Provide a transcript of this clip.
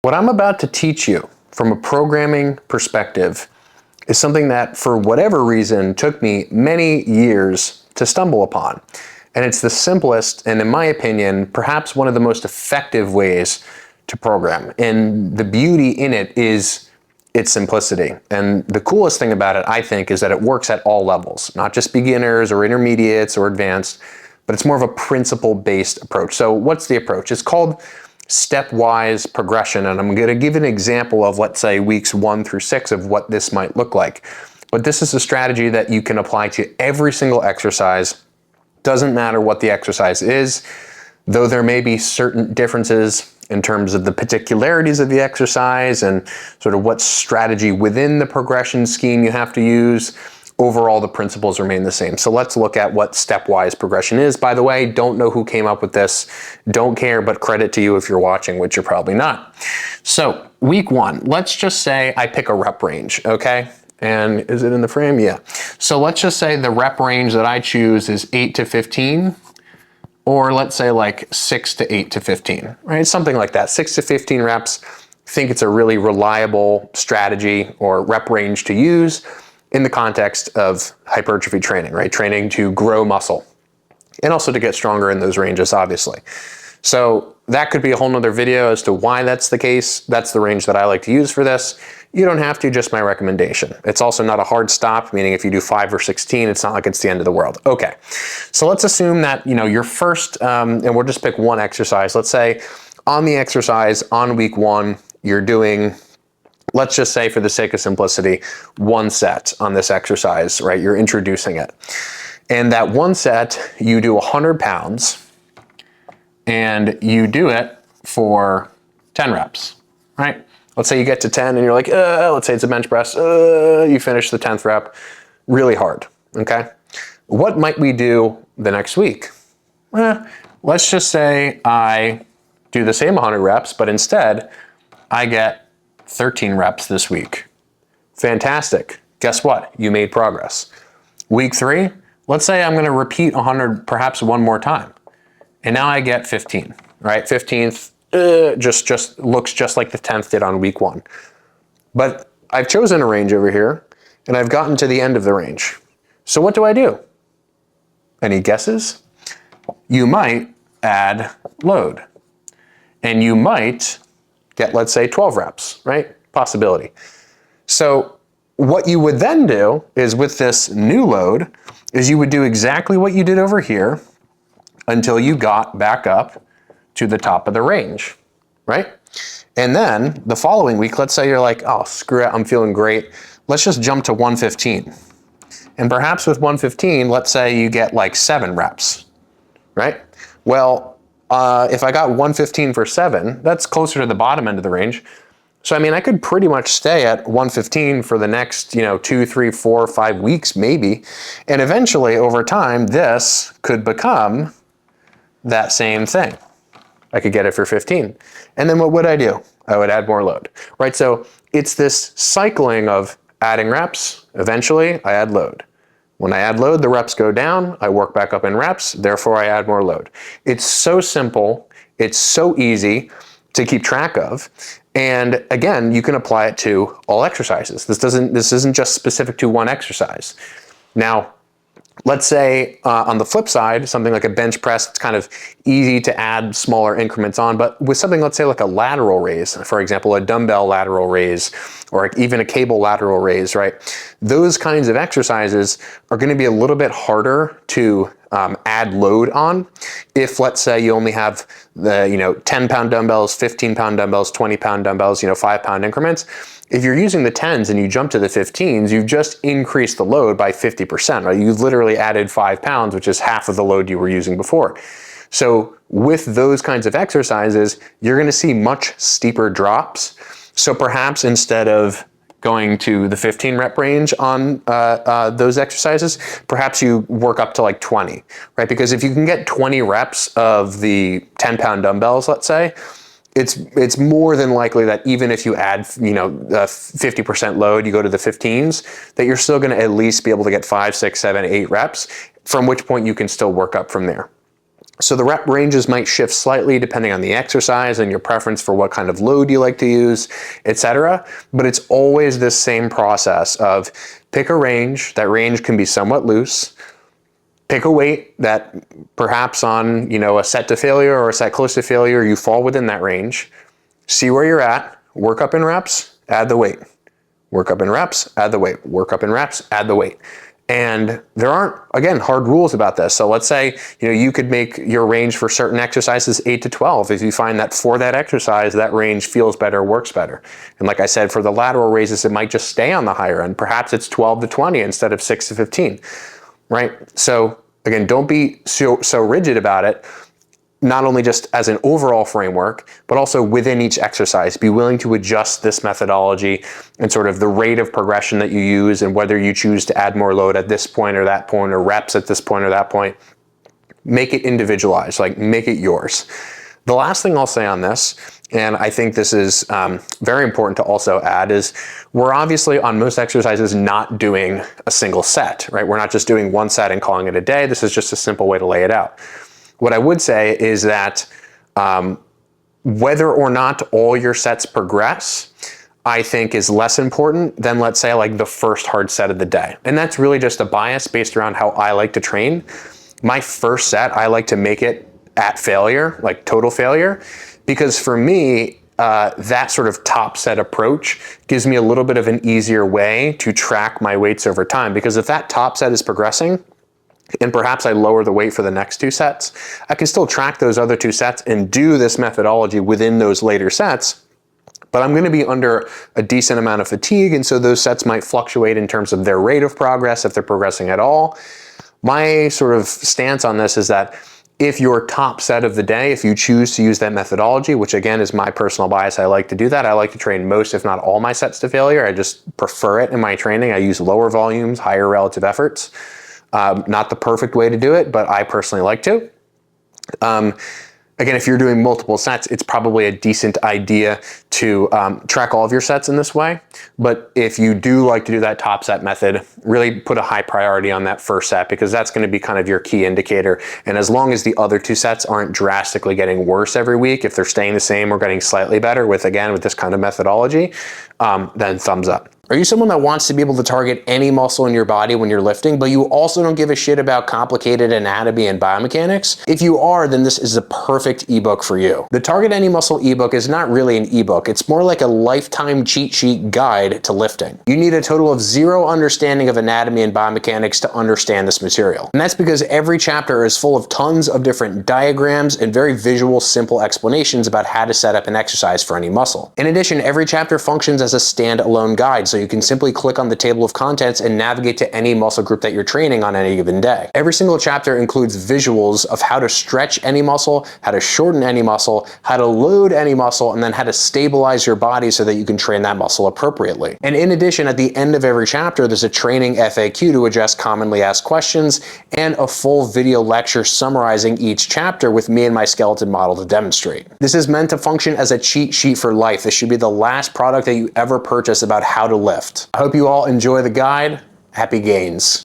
What I'm about to teach you from a programming perspective is something that, for whatever reason, took me many years to stumble upon. And it's the simplest, and in my opinion, perhaps one of the most effective ways to program. And the beauty in it is its simplicity. And the coolest thing about it, I think, is that it works at all levels, not just beginners or intermediates or advanced, but it's more of a principle-based approach. So what's the approach? It's called stepwise progression, and I'm going to give an example of, let's say, weeks 1 through 6 of what this might look like. But this is a strategy that you can apply to every single exercise. Doesn't matter what the exercise is, though there may be certain differences in terms of the particularities of the exercise and sort of what strategy within the progression scheme you have to use. Overall, the principles remain the same. So let's look at what stepwise progression is. By the way, don't know who came up with this. Don't care, but credit to you if you're watching, which you're probably not. So week 1, let's just say I pick a rep range, okay? And is it in the frame? Yeah. So let's just say the rep range that I choose is 8 to 15, or let's say like 6 to 8 to 15, right? Something like that, 6 to 15 reps. I think it's a really reliable strategy or rep range to use in the context of hypertrophy training, right? Training to grow muscle and also to get stronger in those ranges, obviously. So that could be a whole nother video as to why that's the case. That's the range that I like to use for this. You don't have to, just my recommendation. It's also not a hard stop, meaning if you do 5 or 16, it's not like it's the end of the world. Okay, so let's assume that, your first, and we'll just pick one exercise. Let's say on the exercise on week 1, you're doing, let's just say for the sake of simplicity, 1 set on this exercise, right? You're introducing it. And that 1 set, you do 100 pounds and you do it for 10 reps, right? Let's say you get to 10 and you're like, let's say it's a bench press, you finish the 10th rep really hard, okay? What might we do the next week? Let's just say I do the same 100 reps, but instead I get 13 reps this week. Fantastic. Guess what? You made progress. Week 3, let's say I'm gonna repeat 100 perhaps one more time. And now I get 15, right? 15th just looks just like the 10th did on week 1. But I've chosen a range over here and I've gotten to the end of the range. So what do I do? Any guesses? You might add load and you might get, let's say, 12 reps, right? Possibility. So what you would then do is with this new load is you would do exactly what you did over here until you got back up to the top of the range, right? And then the following week, let's say you're like, oh, screw it, I'm feeling great. Let's just jump to 115. And perhaps with 115, let's say you get like 7 reps, right? Well, if I got 115 for 7, that's closer to the bottom end of the range. So, I mean, I could pretty much stay at 115 for the next, 2, 3, 4, 5 weeks, maybe. And eventually, over time, this could become that same thing. I could get it for 15. And then what would I do? I would add more load, right? So it's this cycling of adding reps. Eventually, I add load. When I add load, the reps go down. I work back up in reps. Therefore, I add more load. It's so simple. It's so easy to keep track of. And again, you can apply it to all exercises. This isn't just specific to one exercise. Now, let's say on the flip side, something like a bench press, it's kind of easy to add smaller increments on, but with something, let's say like a lateral raise, for example, a dumbbell lateral raise, or even a cable lateral raise, right? Those kinds of exercises are gonna be a little bit harder to add load on if, let's say, you only have the 10-pound dumbbells, 15-pound dumbbells, 20-pound dumbbells, 5-pound increments. If you're using the 10s and you jump to the 15s, you've just increased the load by 50%, right? You've literally added 5 pounds, which is half of the load you were using before. So with those kinds of exercises, you're gonna see much steeper drops. So perhaps instead of going to the 15 rep range on those exercises, perhaps you work up to like 20, right? Because if you can get 20 reps of the 10-pound dumbbells, let's say, it's more than likely that even if you add 50% load, you go to the 15s, that you're still going to at least be able to get 5, 6, 7, 8 reps, from which point you can still work up from there. So the rep ranges might shift slightly depending on the exercise and your preference for what kind of load you like to use, etc. But it's always this same process of pick a range. That range can be somewhat loose. Pick a weight that perhaps on, a set to failure or a set close to failure, you fall within that range. See where you're at, work up in reps, add the weight. Work up in reps, add the weight. Work up in reps, add the weight. And there aren't, again, hard rules about this. So let's say, you could make your range for certain exercises 8 to 12 if you find that for that exercise, that range feels better, works better. And like I said, for the lateral raises, it might just stay on the higher end. Perhaps it's 12 to 20 instead of 6 to 15, right? So again, don't be so rigid about it. Not only just as an overall framework, but also within each exercise. Be willing to adjust this methodology and sort of the rate of progression that you use and whether you choose to add more load at this point or that point or reps at this point or that point. Make it individualized, like make it yours. The last thing I'll say on this, and I think this is very important to also add, is we're obviously on most exercises not doing a single set, right? We're not just doing one set and calling it a day. This is just a simple way to lay it out. What I would say is that whether or not all your sets progress, I think is less important than, let's say, like the first hard set of the day. And that's really just a bias based around how I like to train. My first set, I like to make it at failure, like total failure, because for me, that sort of top set approach gives me a little bit of an easier way to track my weights over time. Because if that top set is progressing, and perhaps I lower the weight for the next 2 sets, I can still track those other 2 sets and do this methodology within those later sets, but I'm gonna be under a decent amount of fatigue, and so those sets might fluctuate in terms of their rate of progress, if they're progressing at all. My sort of stance on this is that if your top set of the day, if you choose to use that methodology, which again is my personal bias, I like to do that. I like to train most, if not all my sets to failure. I just prefer it in my training. I use lower volumes, higher relative efforts. Not the perfect way to do it, but I personally like to. Again, if you're doing multiple sets, it's probably a decent idea to track all of your sets in this way. But if you do like to do that top set method, really put a high priority on that first set, because that's going to be kind of your key indicator. And as long as the other 2 sets aren't drastically getting worse every week, if they're staying the same or getting slightly better with this kind of methodology, then thumbs up. Are you someone that wants to be able to target any muscle in your body when you're lifting, but you also don't give a shit about complicated anatomy and biomechanics? If you are, then this is the perfect ebook for you. The Target Any Muscle ebook is not really an ebook. It's more like a lifetime cheat sheet guide to lifting. You need a total of 0 understanding of anatomy and biomechanics to understand this material. And that's because every chapter is full of tons of different diagrams and very visual, simple explanations about how to set up an exercise for any muscle. In addition, every chapter functions as a standalone guide, so you can simply click on the table of contents and navigate to any muscle group that you're training on any given day. Every single chapter includes visuals of how to stretch any muscle, how to shorten any muscle, how to load any muscle, and then how to stabilize your body so that you can train that muscle appropriately. And in addition, at the end of every chapter, there's a training FAQ to address commonly asked questions and a full video lecture summarizing each chapter with me and my skeleton model to demonstrate. This is meant to function as a cheat sheet for life. This should be the last product that you ever purchase about how to lift. I hope you all enjoy the guide. Happy gains.